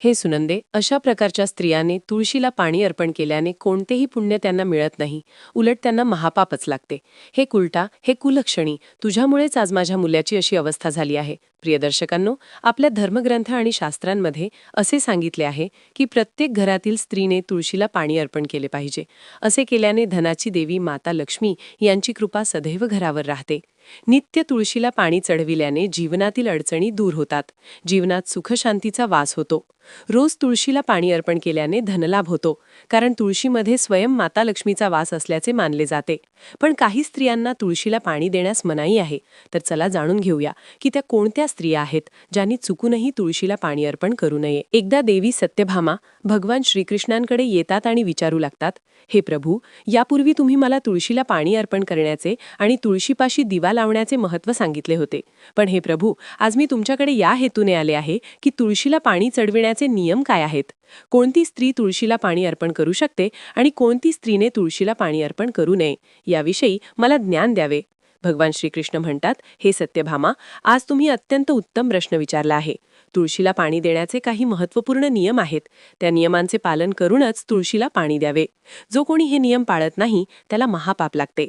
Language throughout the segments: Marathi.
हे सुनंदे, अशा प्रकारच्या स्त्रियाने तुळशीला पाणी अर्पण केल्याने कोणतेही पुण्य त्यांना मिळत नाही, उलट त्यांना महापापच लागते. हे कुलटा, हे कुलक्षणी, तुझ्यामुळेच आज माझ्या मुलाची अशी अवस्था झाली आहे. प्रिय दर्शकांनो, आपल्या धर्मग्रंथ आणि शास्त्रांमध्ये असे सांगितले आहे की प्रत्येक घरातील स्त्रीने तुळशीला पाणी अर्पण केले पाहिजे. असे केल्याने धनाची देवी माता लक्ष्मी यांची कृपा सदैव घरावर राहते. नित्य तुळशीला पाणी चढविल्याने जीवनातील अडचणी दूर होतात, जीवनात सुखशांतीचा वास होतो. रोज तुळशीला पाणी अर्पण केल्याने धनलाभ होतो, कारण तुळशीमध्ये स्वयं माता लक्ष्मीचा वास असल्याचे मानले जाते. पण काही स्त्रियांना तुळशीला पाणी देण्यास मनाई आहे. तर चला जाणून घेऊया की त्या कोणत्या स्त्रिया आहेत ज्यांनी चुकूनही तुळशीला पाणी अर्पण करू नये. एकदा देवी सत्यभामा भगवान श्रीकृष्णांकडे येतात आणि विचारू लागतात, हे प्रभू, यापूर्वी तुम्ही मला तुळशीला पाणी अर्पण करण्याचे आणि तुळशीपाशी दिवा लावण्याचे महत्त्व सांगितले होते. पण हे प्रभू, आज मी तुमच्याकडे या हेतूने आले आहे की तुळशीला पाणी चढविण्याचे नियम काय आहेत. कोणती स्त्री तुळशीला पाणी अर्पण करू शकते आणि कोणती स्त्रीने तुळशीला पाणी अर्पण करू नये, याविषयी मला ज्ञान द्यावे. भगवान श्रीकृष्ण म्हणतात, हे सत्यभामा, आज तुम्ही अत्यंत उत्तम प्रश्न विचारला आहे. तुळशीला पाणी देण्याचे काही महत्त्वपूर्ण नियम आहेत. त्या नियमांचे पालन करूनच तुळशीला पाणी द्यावे. जो कोणी हे नियम पाळत नाही त्याला महापाप लागते.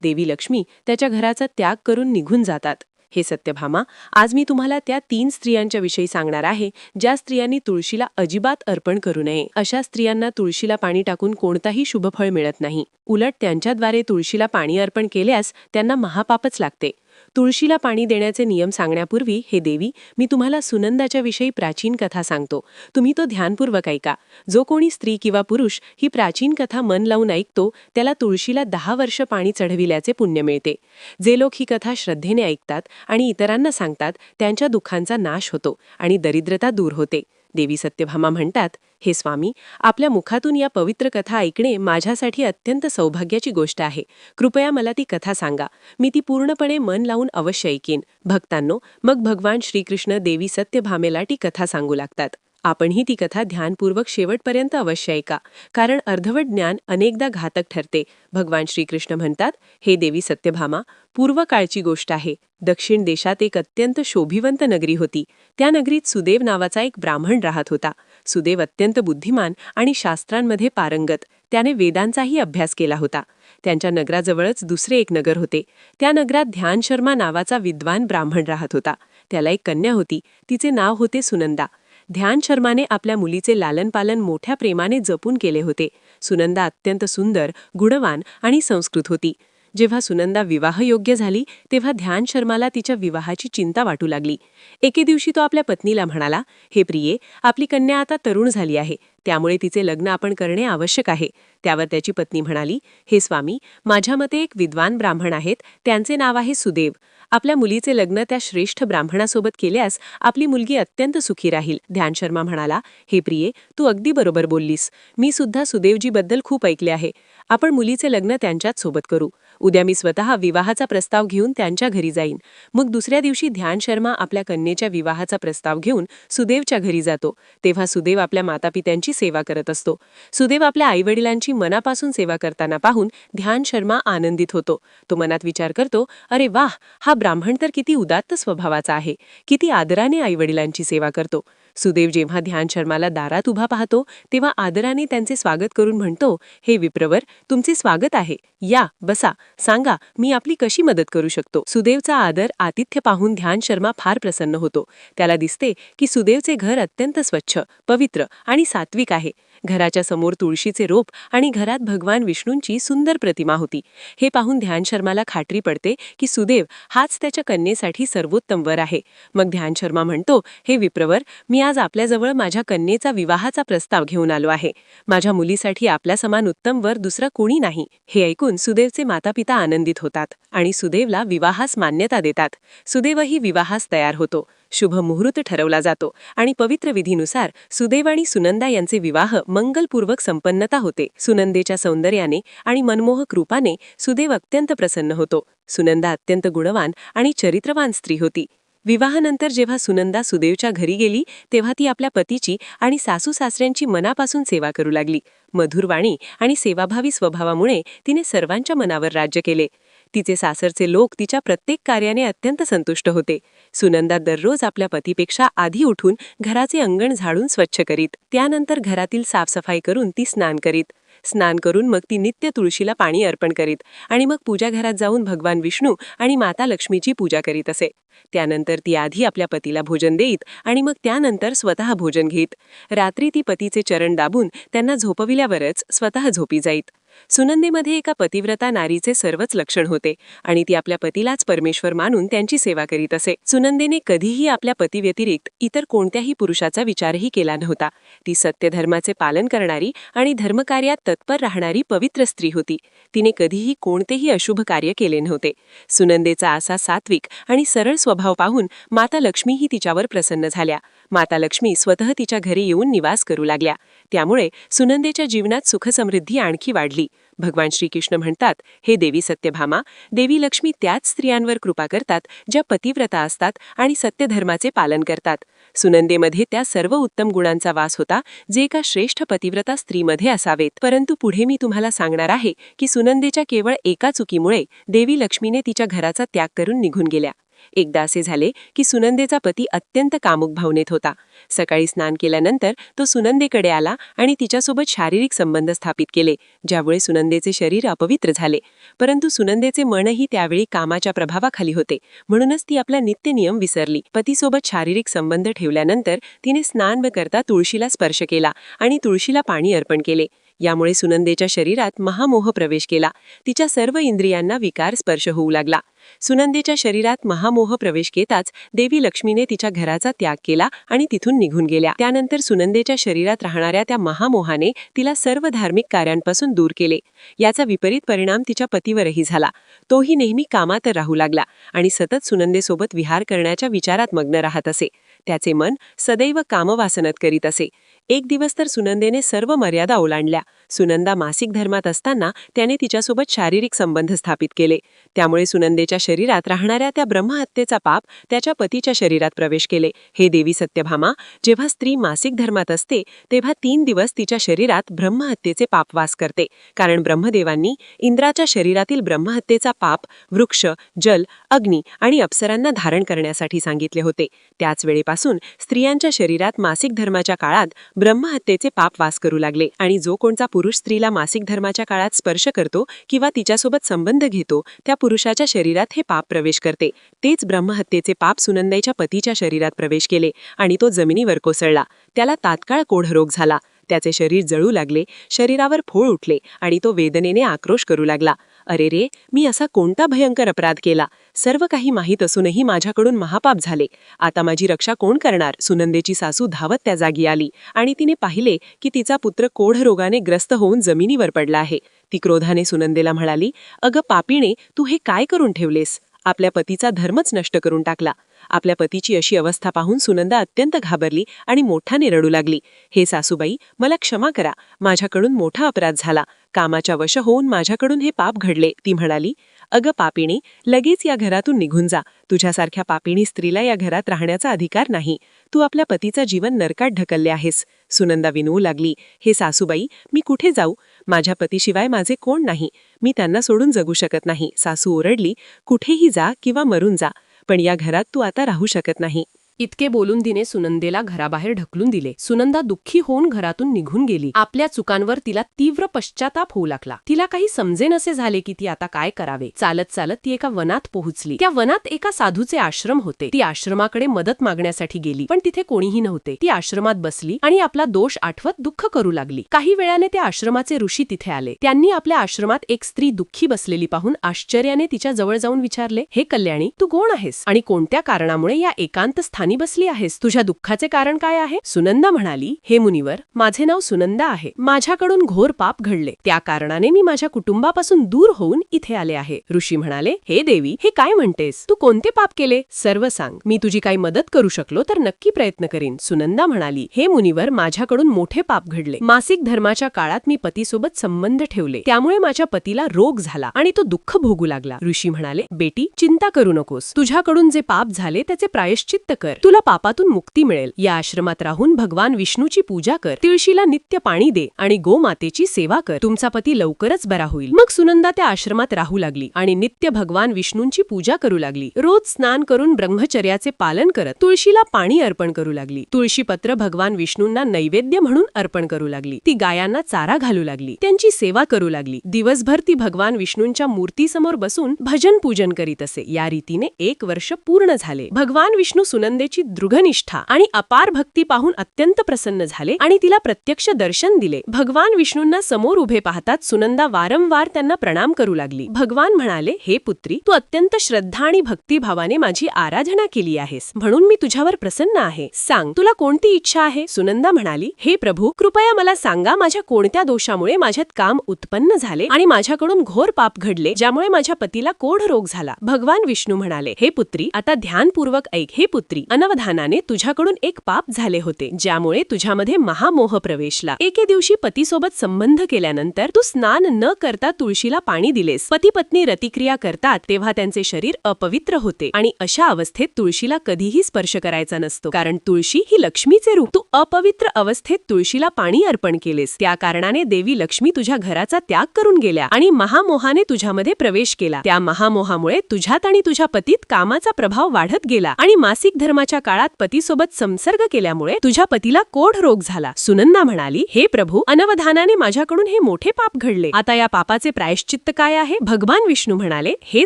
देवी लक्ष्मी त्याच्या घराचा त्याग करून निघून जातात. हे सत्यभामा, आज मी तुम्हाला त्या 3 स्त्रियांच्या विषयी सांगणार आहे ज्या स्त्रियांनी तुळशीला अजिबात अर्पण करू नये. अशा स्त्रियांना तुळशीला पाणी टाकून कोणताही शुभफळ मिळत नाही, उलट त्यांच्याद्वारे तुळशीला पाणी अर्पण केल्यास त्यांना महापापच लागते. तुळशीला पाणी देण्याचे नियम सांगण्यापूर्वी हे देवी, मी तुम्हाला सुनंदाच्या विषयी प्राचीन कथा सांगतो. तुम्ही तो ध्यानपूर्वक ऐका. जो कोणी स्त्री किंवा पुरुष ही प्राचीन कथा मन लावून ऐकतो त्याला तुळशीला 10 वर्ष पाणी चढविल्याचे पुण्य मिळते. जे लोक ही कथा श्रद्धेने ऐकतात आणि इतरांना सांगतात त्यांच्या दुःखांचा नाश होतो आणि दरिद्रता दूर होते. देवी सत्यभामा म्हणतात, हे स्वामी, आपल्या मुखातून या पवित्र कथा ऐकणे माझ्यासाठी अत्यंत सौभाग्याची गोष्ट आहे. कृपया मला ती कथा सांगा. मी ती पूर्णपणे मन लावून अवश्य ऐकीन. भक्तांनो, मग भगवान श्रीकृष्ण देवी सत्यभामेला ती कथा सांगू लागतात. आपणही ती कथा ध्यानपूर्वक शेवटपर्यंत अवश्य ऐका, कारण अर्धवट ज्ञान अनेकदा घातक ठरते. भगवान श्रीकृष्ण म्हणतात, हे देवी सत्यभामा, पूर्वकाळची गोष्ट आहे. दक्षिण देशात एक अत्यंत शोभिवंत नगरी होती. त्या नगरीत सुदेव नावाचा एक ब्राह्मण राहत होता. सुदेव अत्यंत बुद्धिमान आणि शास्त्रांमध्ये पारंगत. त्याने वेदांचाही अभ्यास केला होता. त्यांच्या नगराजवळच दुसरे एक नगर होते. त्या नगरात ध्यान शर्मा नावाचा विद्वान ब्राह्मण राहत होता. त्याला एक कन्या होती. तिचे नाव होते सुनंदा. ध्यान शर्माने आपल्या मुलीचे लालनपालन मोठ्या प्रेमाने जपून केले होते. सुनंदा अत्यंत सुंदर, गुणवान आणि संस्कृत होती. जेव्हा सुनंदा विवाहयोग्य झाली तेव्हा ध्यान शर्माला तिच्या विवाहाची चिंता वाटू लागली. एके दिवशी तो आपल्या पत्नीला म्हणाला, हे प्रिये, आपली कन्या आता तरुण झाली आहे, त्यामुळे तिचे लग्न आपण करणे आवश्यक आहे. त्यावर त्याची पत्नी म्हणाली, हे स्वामी, माझ्या मते एक विद्वान ब्राह्मण आहेत, त्यांचे नाव आहे सुदेव. आपल्या मुलीचे लग्न त्या श्रेष्ठ ब्राह्मणासोबत केल्यास आपली मुलगी अत्यंत सुखी राहील. ध्यान शर्मा म्हणाला, हे प्रिये, तू अगदी बरोबर बोललीस. मी सुद्धा सुदेवजीबद्दल खूप ऐकले आहे. आपण मुलीचे लग्न त्यांच्याच सोबत करू. उद्या मी स्वतः विवाहाचा प्रस्ताव घेऊन त्यांच्या घरी जाईन. मग दुसऱ्या दिवशी ध्यान शर्मा आपल्या कन्येच्या विवाहाचा प्रस्ताव घेऊन सुदेवच्या घरी जातो. तेव्हा सुदेव आपल्या मातापित्यांची सेवा करत असतो. सुदेव आपल्या आईवडिलांची मनापासून सेवा करताना पाहून ध्यान शर्मा आनंदित होतो. तो मनात विचार करतो, अरे वाह, हा ब्राह्मण तर किती उदात्त स्वभावाचा आहे, किती आदराने आईवडिलांची सेवा करतो. सुदेव जेव्हा ध्यान शर्माला दारात उभा पाहतो तेव्हा आदराने त्यांचे स्वागत करून म्हणतो, हे विप्रवर, तुमचे स्वागत आहे. या, बसा, सांगा, मी आपली कशी मदत करू शकतो. सुदेवचा आदर आतिथ्य पाहून ध्यान शर्मा फार प्रसन्न होतो. त्याला दिसते की सुदेवचे घर अत्यंत स्वच्छ, पवित्र आणि सात्विक आहे. घराच्या समोर तुळशीचे रोप आणि घरात भगवान विष्णूंची सुंदर प्रतिमा होती. हे पाहून ध्यान शर्माला खात्री पडते की सुदेव हाच त्याच्या कन्येसाठी सर्वोत्तम वर आहे. मग ध्यान शर्मा म्हणतो, हे विप्रवर, मी आज आपल्याजवळ माझ्या कन्येचा विवाहाचा प्रस्ताव घेऊन आलो आहे. माझ्या मुलीसाठी आपल्या समान उत्तम वर दुसरा कोणी नाही. हे ऐकून सुदेवचे मातापिता आनंदित होतात आणि सुदेवला विवाहास मान्यता देतात. सुदेवही विवाहास तयार होतो. शुभ मुहूर्त ठरवला जातो आणि पवित्र विधीनुसार सुदेव आणि सुनंदा यांचे विवाह मंगलपूर्वक संपन्नता होते. सुनंदेच्या सौंदर्याने आणि मनमोहक रूपाने सुदेव अत्यंत प्रसन्न होतो. सुनंदा अत्यंत गुणवान आणि चरित्रवान स्त्री होती. विवाहानंतर जेव्हा सुनंदा सुदेवच्या घरी गेली तेव्हा ती आपल्या पतीची आणि सासू सासऱ्यांची मनापासून सेवा करू लागली. मधुरवाणी आणि सेवाभावी स्वभावामुळे तिने सर्वांच्या मनावर राज्य केले. तिचे सासरचे लोक तिच्या प्रत्येक कार्याने अत्यंत संतुष्ट होते. सुनंदा दररोज आपल्या पतीपेक्षा आधी उठून घराचे अंगण झाडून स्वच्छ करीत. त्यानंतर घरातील साफसफाई करून ती स्नान करीत. स्नान करून मग ती नित्य तुळशीला पाणी अर्पण करीत आणि मग पूजाघरात जाऊन भगवान विष्णू आणि माता लक्ष्मीची पूजा करीत असे. त्यानंतर ती आधी आपल्या पतीला भोजन देईत आणि मग त्यानंतर स्वतः भोजन घेत. रात्री ती पतीचे चरण दाबून त्यांना झोपविल्यावरच स्वतः झोपी जाईत. सुनंदेमध्ये एका पतिव्रता नारीचे सर्वच लक्षण होते आणि ती आपल्या पतीलाच परमेश्वर मानून त्यांची सेवा करीत असे. सुनंदेने कधीही आपल्या पतीव्यतिरिक्त इतर कोणत्याही पुरुषाचा विचारही केला नव्हता. ती सत्यधर्माचे पालन करणारी आणि धर्मकार्यात तत्पर राहणारी पवित्र स्त्री होती. तिने कधीही कोणतेही अशुभ कार्य केले नव्हते. सुनंदेचा असा सात्विक आणि सरळ स्वभाव पाहून माता लक्ष्मीही तिच्यावर प्रसन्न झाल्या. माता लक्ष्मी स्वतः तिच्या घरी येऊन निवास करू लागल्या. त्यामुळे सुनंदेच्या जीवनात सुखसमृद्धी आणखी वाढली. भगवान श्रीकृष्ण म्हणतात, हे देवी सत्यभामा, देवी लक्ष्मी त्याच स्त्रियांवर कृपा करतात ज्या पतिव्रता असतात आणि सत्यधर्माचे पालन करतात. सुनंदेमध्ये त्या सर्व उत्तम गुणांचा वास होता जे एका श्रेष्ठ पतिव्रता स्त्रीमध्ये असावेत. परंतु पुढे मी तुम्हाला सांगणार आहे की सुनंदेच्या केवळ एका चुकीमुळे देवी लक्ष्मीने तिच्या घराचा त्याग करून निघून गेल्या. एकदा असे झाले की सुनंदेचा पती अत्यंत कामुक भावनेत होता. सकाळी स्नान केल्यानंतर तो सुनंदेकडे आला आणि तिच्यासोबत शारीरिक संबंध स्थापित केले, ज्यामुळे सुनंदेचे शरीर अपवित्र झाले. परंतु सुनंदेचे मनही त्यावेळी कामाच्या प्रभावाखाली होते, म्हणूनच ती आपला नित्यनियम विसरली. पतीसोबत शारीरिक संबंध ठेवल्यानंतर तिने स्नान न करता तुळशीला स्पर्श केला आणि तुळशीला पाणी अर्पण केले. यामुळे सुनंदेच्या शरीरात महामोह प्रवेश केला. तिच्या सर्व इंद्रियांना विकार स्पर्श होऊ लागला. सुनंदेच्या शरीरात महामोह प्रवेश केताच देवी लक्ष्मीने तिच्या घराचा त्याग केला आणि तिथून निघून गेल्या. त्यानंतर सुनंदेच्या शरीरात राहणाऱ्या त्या महामोहाने तिला सर्व धार्मिक कार्यांपासून दूर केले. याचा विपरीत परिणाम तिच्या पतीवरही झाला. तोही नेहमी कामात राहू लागला आणि सतत सुनंदेसोबत विहार करण्याच्या विचारात मग्न राहत असे. त्याचे मन सदैव कामवासनत करीत असे. एक दिवस तर सुनंदेने सर्व मर्यादा ओलांडल्या. सुनंदा मासिक धर्मात असताना त्याने तिच्यासोबत शारीरिक संबंध स्थापित केले. त्यामुळे सुनंदेच्या शरीरात राहणाऱ्या त्या ब्रह्महत्येचा पाप त्याच्या पतीच्या शरीरात प्रवेश केले. हे देवी सत्यभामा, जेव्हा स्त्री मासिक धर्मात असते तेव्हा 3 दिवस तिच्या शरीरात ब्रह्महत्येचे पाप वास करते. कारण ब्रह्मदेवांनी इंद्राच्या शरीरातील ब्रह्महत्येचा पाप वृक्ष, जल, अग्नी आणि अप्सरांना धारण करण्यासाठी सांगितले होते. त्याच वेळेपासून स्त्रियांच्या शरीरात मासिक धर्माच्या काळात ब्रह्महत्येचे पाप वास करू लागले आणि जो कोणता पुरुष स्त्रीला मासिक धर्माच्या काळात स्पर्श करतो किंवा तिच्यासोबत संबंध घेतो त्या पुरुषाच्या शरीरात हे पाप प्रवेश करते. तेच ब्रह्महत्येचे पाप सुनंदेच्या पतीच्या शरीरात प्रवेश केले आणि तो जमिनीवर कोसळला. त्याला तात्काळ कोढरोग झाला. त्याचे शरीर जळू लागले, शरीरावर फोळ उठले आणि तो वेदनेने आक्रोश करू लागला. अरे रे, मी असा कोणता भयंकर अपराध केला? सर्व काही माहीत असूनही माझ्याकडून महापाप झाले. आता माझी रक्षा कोण करणार? सुनंदेची सासू धावत त्या जागी आली आणि तिने पाहिले की तिचा पुत्र कोढरोगाने ग्रस्त होऊन जमिनीवर पडला आहे. ती क्रोधाने सुनंदेला म्हणाली, अगं पापीणे, तू हे काय करून ठेवलेस? आपल्या पतीचा धर्मच नष्ट करून टाकला. आपल्या पतीची अशी अवस्था पाहून सुनंदा अत्यंत घाबरली आणि मोठ्याने रडू लागली. हे सासूबाई, मला क्षमा करा. माझ्याकडून मोठा अपराध झाला. कामाच्या वश होऊन माझ्याकडून हे पाप घडले. ती म्हणाली, अगं पापिणी, लगेच या घरातून निघून जा. तुझ्यासारख्या पापिणी स्त्रीला या घरात राहण्याचा अधिकार नाही. तू आपल्या पतीचा जीवन नरकात ढकलले आहेस. सुनंदा विनवू लागली, हे सासूबाई, मी कुठे जाऊ? माझ्या पतीशिवाय माझे कोण नाही. मी त्यांना सोडून जगू शकत नाही. सासू ओरडली, कुठेही जा किंवा मरून जा, पण या घरात तू आता राहू शकत नाही. इतके बोलून तिने सुनंदेला घराबाहेर ढकलून दिले. सुनंदा दुःखी होऊन घरातून निघून गेली. आपल्या चुकांवर तिला तीव्र पश्चाताप होऊ लागला. तिला काही समजेनसे झाले की ती आता काय करावे. चालत चालत ती एका वनात पोहोचली. त्या वनात एका साधूचे आश्रम होते. ती आश्रमाकडे मदत मागण्यासाठी गेली, पण तिथे कोणीही नव्हते. ती आश्रमात बसली आणि आपला दोष आठवत दुःख करू लागली. काही वेळाने त्या आश्रमाचे ऋषी तिथे आले. त्यांनी आपल्या आश्रमात एक स्त्री दुःखी बसलेली पाहून आश्चर्याने तिच्या जवळ जाऊन विचारले, हे कल्याणी, तू कोण आहेस आणि कोणत्या कारणामुळे या एकांत स्थानी बसली आहेस? तुझ्या दुःखाचे कारण काय आहे? सुनंदा म्हणाली, हे मुनिवर, माझे नाव सुनंदा आहे. माझ्याकडून घोर पाप घडले. त्या कारणाने मी माझ्या कुटुंबापासून दूर होऊन इथे आले आहे. ऋषी म्हणाले, हे देवी, हे काय म्हणतेस? तू कोणते पाप केले? सर्व सांग. मी तुझी काही मदत करू शकलो तर नक्की प्रयत्न करीन. सुनंदा म्हणाली, हे मुनिवर, माझ्याकडून मोठे पाप घडले. मासिक धर्माच्या काळात मी पतीसोबत संबंध ठेवले. त्यामुळे माझ्या पतीला रोग झाला आणि तो दुःख भोगू लागला. ऋषी म्हणाले, बेटी, चिंता करू नकोस. तुझ्याकडून जे पाप झाले त्याचे प्रायश्चित्त कर. कर, तुला पापातून मुक्ती मिळेल. या आश्रमात राहून भगवान विष्णूची पूजा कर, तुळशीला नित्य पाणी दे आणि गोमातेची सेवा कर. तुमचा पती लवकरच बरा होईल. मग सुनंदा त्या आश्रमात राहू लागली आणि नित्य भगवान विष्णूंची पूजा करू लागली. रोज स्नान करून ब्रह्मचर्याचे पालन करत तुळशीला पाणी अर्पण करू लागली. तुळशी पत्र भगवान विष्णूंना नैवेद्य म्हणून अर्पण करू लागली. ती गायांना चारा घालू लागली, त्यांची सेवा करू लागली. दिवसभर ती भगवान विष्णूंच्या मूर्तीसमोर बसून भजन पूजन करीत असे. या रीतीने 1 वर्ष पूर्ण झाले. भगवान विष्णू सुनंदेची दृढनिष्ठा आणि अपार भक्ती पाहून अत्यंत प्रसन्न झाले आणि तिला प्रत्यक्ष दर्शन दिले. भगवान विष्णूंना समोर उभे पाहताच सुनंदा वारंवार त्यांना प्रणाम करू लागली. भगवान म्हणाले, हे पुत्री, तू अत्यंत श्रद्धा आणि भक्तिभावाने माझी आराधना केली आहेस, म्हणून मी तुझ्यावर प्रसन्न आहे. सांग, तुला कोणती इच्छा आहे? सुनंदा म्हणाली, हे प्रभू, कृपया मला सांगा, माझ्या कोणत्या दोषामुळे माझ्यात काम उत्पन्न झाले आणि माझ्याकडून घोर पाप घडले, ज्यामुळे माझ्या पतीला कोढ रोग झाला. भगवान विष्णू म्हणाले, हे पुत्री, आता ध्यानपूर्वक ऐक. हे पुत्री, अनवधानाने तुझ्याकडून एक पाप झाले होते, ज्यामुळे तुझ्यामध्ये महामोह प्रवेशला. एके दिवशी पतीसोबत संबंध केल्यानंतर तू स्नान न करता तुळशीला पाणी दिलेस. पती पत्नी रतिक्रिया करतात तेव्हा त्यांचे शरीर अपवित्र होते आणि अशा अवस्थेत तुळशीला कधीही स्पर्श करायचा नसतो, कारण तुळशी ही लक्ष्मीचे रूप. तू अपवित्र अवस्थेत तुळशीला पाणी अर्पण केलेस, त्या कारणाने देवी लक्ष्मी तुझ्या घराचा त्याग करून गेल्या आणि महामोहाने तुझ्यामध्ये प्रवेश केला. त्या महामोहामुळे तुझ्यात आणि तुझ्या पतीत कामाचा प्रभाव वाढत गेला आणि मासिक धर्माच्या काळात पतीसोबत संसर्ग केल्यामुळे तुझ्या पतीला कोढ रोग झाला. सुनंदा म्हणाली, हे प्रभू, अनवधानाने माझ्याकडून हे मोठे पाप घडले. आता या पापाचे प्रायश्चित्त काय आहे? भगवान विष्णू म्हणाले, हे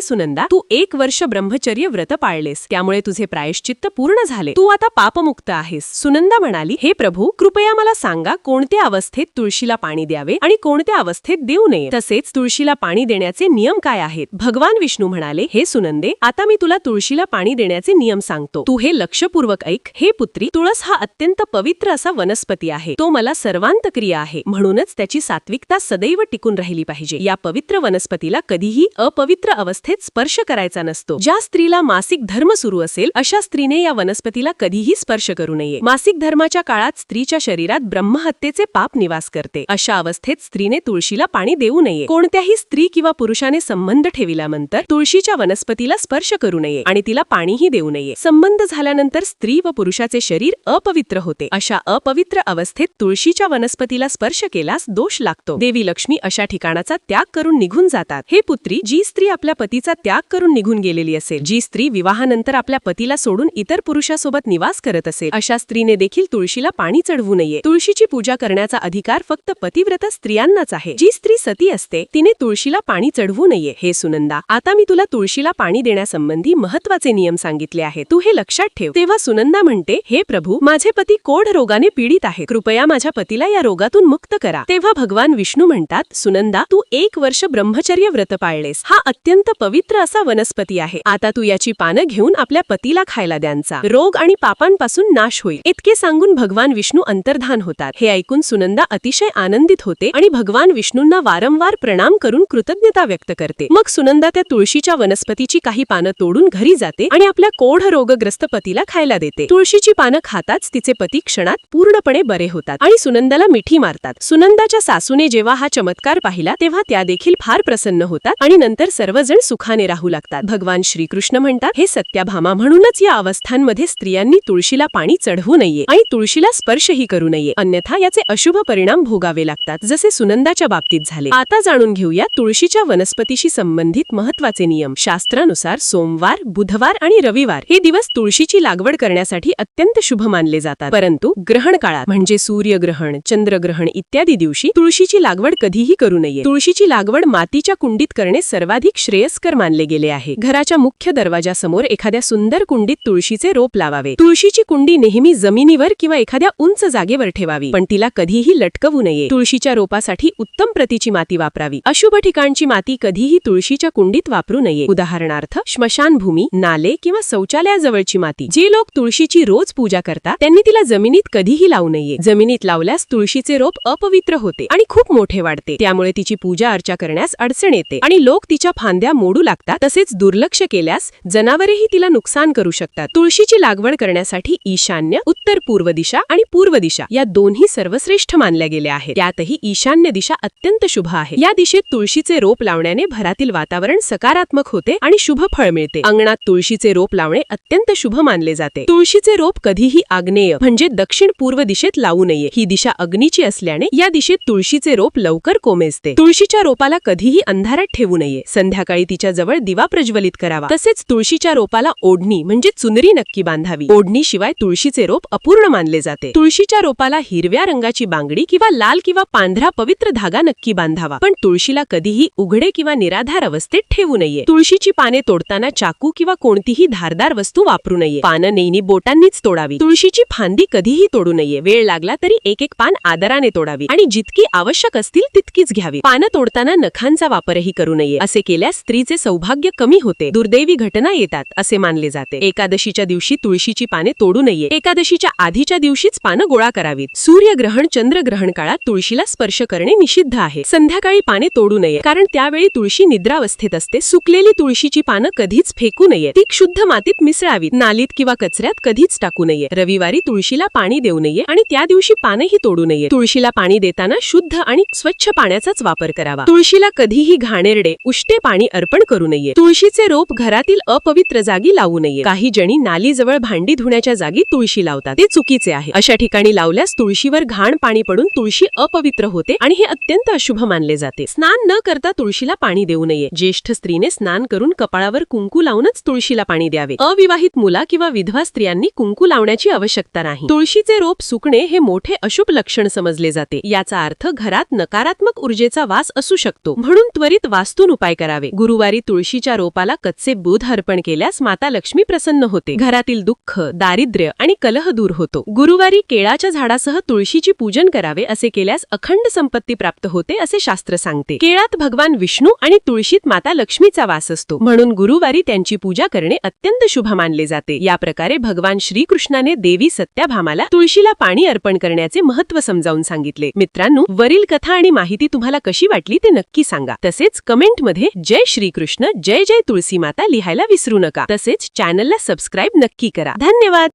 सुनंदा, तू 1 वर्ष ब्रह्मचर्य व्रत पाळलेस, त्यामुळे तुझे प्रायश्चित्त पूर्ण झाले. तू आता पापमुक्त आहेस. सुनंदा म्हणाली, हे प्रभू, कृपया मला सांगा, कोणत्या अवस्थेत तुळशीला पाणी द्यावे आणि कोणत्या अवस्थेत देऊ नये, तसेच तुळशीला पाणी देण्याचे नियम काय आहेत? भगवान विष्णू म्हणाले, हे सुनंदे, आता मी तुला तुळशीला पाणी देण्याचे नियम सांगतो. तू हे लक्षपूर्वक ऐक. हे पुत्री, तुळस हा अत्यंत पवित्र असा वनस्पती आहे. तो मला सर्वांत क्रिय आहे, म्हणूनच त्याची सात्विकता सदैव टिकून राहिली पाहिजे. या पवित्र वनस्पतीला कधीही अपवित्र अवस्थेत स्पर्श करायचा नसतो. ज्या स्त्रीला मासिक धर्म सुरू असेल, अशा स्त्रीने या वनस्पतीला कधीही स्पर्श करू नये. मासिक धर्माच्या काळात स्त्रीच्या शरीरात ब्रह्महत्येचे पाप निवास करते. अशा अवस्थेत स्त्रीने तुळशीला पाणी देऊ नये. कोणत्याही स्त्री किंवा पुरुषाने संबंध ठेविल्यानंतर तुळशीच्या वनस्पतीला स्पर्श करू नये आणि तिला पाणीही देऊ नये. संबंध झाल्यानंतर स्त्री व पुरुषाचे शरीर अपवित्र होते. अशा अपवित्र अवस्थेत तुळशीच्या वनस्पतीला स्पर्श केल्यास दोष लागतो. देवी लक्ष्मी अशा ठिकाणाचा त्याग करून निघून जातात. हे पुत्री, जी स्त्री आपल्या पतीचा त्याग करून निघून गेलेली असेल, जी स्त्री विवाहानंतर आपल्या पतीला सोडून इतर पुरुषासोबत निवास करत असेल, अशा स्त्रीने देखील तुळशीला पाणी चढवू नये. तुळशीची पूजा करण्याचा अधिकार फक्त पतिव्रत स्त्रियांनाच आहे. जी स्त्री सती असते, तिने तुळशीला पाणी चढवू नये. हे सुनंदा, आता मी तुला तुळशीला पाणी देण्यासंबंधी महत्त्वाचे नियम सांगितले आहेत. तू हे लक्षात ठेव. तेव्हा सुनंदा म्हणते, हे प्रभू, माझे पती कोढ रोगाने पीडित आहेत. कृपया माझ्या पतीला या रोगातून मुक्त करा. तेव्हा भगवान विष्णू म्हणतात, सुनंदा, तू 1 वर्ष ब्रह्मचर्य व्रत पाळलेस. हा अत्यंत पवित्र असा वनस्पती आहे. आता तू याची पानं घेऊन आपल्या पतीला खायला द्यांचा. रोग आणि पापांपासून नाश होईल. इतके सांगून भगवान विष्णू अंतर्धान होतात. हे ऐकून सुनंदा अतिशय आनंदित होते आणि भगवान विष्णूंना वारंवार प्रणाम करून कृतज्ञता व्यक्त करते. मग सुनंदा त्या तुळशीच्या वनस्पतीची काही पानं तोडून घरी जाते आणि आपल्या कोढ रोगग्रस्त पतीला खायला देते. तुळशीची पानं खाताच तिचे पती क्षणात पूर्णपणे बरे होतात आणि सुनंदाला मिठी मारतात. सुनंदाच्या सासूने जेव्हा हा चमत्कार पाहिला तेव्हा त्या देखील फार प्रसन्न होतात आणि नंतर सर्वजण सुखाने राहू लागतात. भगवान श्रीकृष्ण म्हणतात, हे सत्याभामा, म्हणूनच या अवस्थांमध्ये स्त्रियांनी तुळशीला पाणी चढवू नये आणि तुळशीला स्पर्शही करू नये, अन्यथा याचे अशुभ परिणाम भोगावे लागतात, जसे सुनंदाच्या बाबतीत झाले. आता जाणून घेऊया तुळशीच्या वनस्पतीशी संबंधित महत्त्वाचे नियम. शास्त्रानुसार सोमवार, बुधवार आणि रविवार हे दिवस तुळशीची लागवड करण्यासाठी अत्यंत शुभ मानले जातात. परंतु ग्रहण काळात म्हणजे सूर्यग्रहण, चंद्रग्रहण इत्यादी दिवशी तुळशीची लागवड कधीही करू नये. तुळशीची लागवड मातीच्या कुंडीत करणे सर्वाधिक श्रेयस्कर मानले गेले आहे. घराच्या मुख्य दरवाजासमोर एखाद्या सुंदर कुंडीत तुळशीचे रोप लावावे. तुळशीची कुंडी नेहमी जमिनीवर किंवा एखाद्या उंच जागेवर ठेवावी, पण तिला कधीही लटकवू नये. तुळशीच्या रोपासाठी उत्तम प्रतीची माती वापरावी. अशुभ ठिकाणची माती कधीही तुळशीच्या कुंडीत वापरू नये. उदाहरणार्थ स्मशानभूमी, नाले किंवा शौचालयाजवळची माती. जे लोक तुळशीची रोज पूजा करतात त्यांनी तिला जमिनीत कधीही लावू नये. जमिनीत लावल्यास तुळशीचे रोप अपवित्र होते आणि खूप मोठे वाढते, त्यामुळे तिची पूजा अर्चा करण्यास अडचण येते आणि लोक तिच्या फांद्या मोडू लागतात. तसेच दुर्लक्ष केल्यास जनावरेही तिला नुकसान करू शकतात. तुळशीची लागवड करण्यासाठी ईशान्य, उत्तर पूर्व दिशा आणि पूर्व दिशा या दोन्ही सर्वश्रेष्ठ मानल्या गेल्या आहेत. त्यातही ईशान्य दिशा अत्यंत शुभ आहे. या दिशेत तुळशीचे रोप लावण्याने घरातील वातावरण सकारात्मक होते आणि शुभ फळ मिळते. अंगणात तुळशीचे रोप लावणे अत्यंत शुभ मानले मानले जाते. तुळशीचे रोप कधीही आग्नेय म्हणजे दक्षिण पूर्व दिशेत लावू नये. ही दिशा अग्नीची असल्याने या दिशेत तुळशीचे रोप लवकर कोमेजते. तुळशीच्या रोपाला कधीही अंधारात ठेवू नये. संध्याकाळी तिच्या जवळ दिवा प्रज्वलित करावा. तसेच तुळशीच्या रोपाला ओढणी म्हणजे चुनरी नक्की बांधावी. ओढणीशिवाय तुळशीचे रोप अपूर्ण मानले जाते. तुळशीच्या रोपाला हिरव्या रंगाची बांगडी किंवा लाल किंवा पांढरा पवित्र धागा नक्की बांधावा. पण तुळशीला कधीही उघडे किंवा निराधार अवस्थेत ठेवू नये. तुळशीची पाने तोडताना चाकू किंवा कोणतीही धारदार वस्तू वापरू नये. पानं नेहमी बोटांनीच तोडावी. तुळशीची फांदी कधीही तोडू नये. वेळ लागला तरी एक एक पान आदराने तोडावी आणि जितकी आवश्यक असतील तितकीच घ्यावी. पानं तोडताना नखांचा वापरही करू नये. असे केल्यास स्त्रीचे सौभाग्य कमी होते, दुर्दैवी घटना येतात असे मानले जाते. एकादशीच्या दिवशी तुळशीची पाने तोडू नये. एकादशीच्या आधीच्या दिवशीच पानं गोळा करावीत. सूर्यग्रहण चंद्रग्रहण काळात तुळशीला स्पर्श करणे निषिद्ध आहे. संध्याकाळी पाने तोडू नये, कारण त्यावेळी तुळशी निद्रावस्थेत असते. सुकलेली तुळशीची पानं कधीच फेकू नये. ती शुद्ध मातीत मिसळावीत. नालीत किंवा कचऱ्यात कधीच टाकू नये. रविवारी तुळशीला पाणी देऊ नये आणि त्या दिवशी पानही तोडू नये. तुळशीला पाणी देताना शुद्ध आणि स्वच्छ पाण्याचाच वापर करावा. तुळशीला कधीही घाणेरडे उष्टे पाणी अर्पण करू नये. तुळशीचे रोप घरातील अपवित्र जागी लावू नये. काही जणी नालीजवळ भांडी धुण्याच्या जागी तुळशी लावतात. ते चुकीचे आहे. अशा ठिकाणी लावल्यास तुळशीवर घाण पाणी पडून तुळशी अपवित्र होते आणि हे अत्यंत अशुभ मानले जाते. स्नान न करता तुळशीला पाणी देऊ नये. ज्येष्ठ स्त्रीने स्नान करून कपाळावर कुंकू लावूनच तुळशीला पाणी द्यावे. अविवाहित मुला किंवा विधवा स्त्रियांनी कुंकू लावण्याची आवश्यकता नाही. तुळशीचे रोप सुकणे हे मोठे अशुभ लक्षण समजले जाते. याचा अर्थ घरात नकारात्मक ऊर्जेचा वास असू शकतो. म्हणून त्वरित वास्तून उपाय करावे. गुरुवारी तुळशीच्या रोपाला कच्चे दूध अर्पण केल्यास माता लक्ष्मी प्रसन्न होते. घरातील दुःख, दारिद्र्य आणि कलह दूर होतो. गुरुवारी केळाच्या झाडासह तुळशीची पूजन करावे. असे केल्यास अखंड संपत्ती प्राप्त होते असे शास्त्र सांगते. केळात भगवान विष्णू आणि तुळशीत माता लक्ष्मीचा वास असतो. म्हणून गुरुवारी त्यांची पूजा करणे अत्यंत शुभ मानले जाते. या प्रकारे भगवान श्रीकृष्णाने देवी सत्यभामाला तुळशीला पाणी अर्पण करण्याचे महत्त्व समजावून सांगितले. मित्रांनो, वरील कथा आणि माहिती तुम्हाला कशी वाटली ते नक्की सांगा. तसेच कमेंटमध्ये जय श्रीकृष्ण, जय जय तुळसी माता लिहायला विसरू नका. तसेच चॅनलला सबस्क्राईब नक्की करा. धन्यवाद.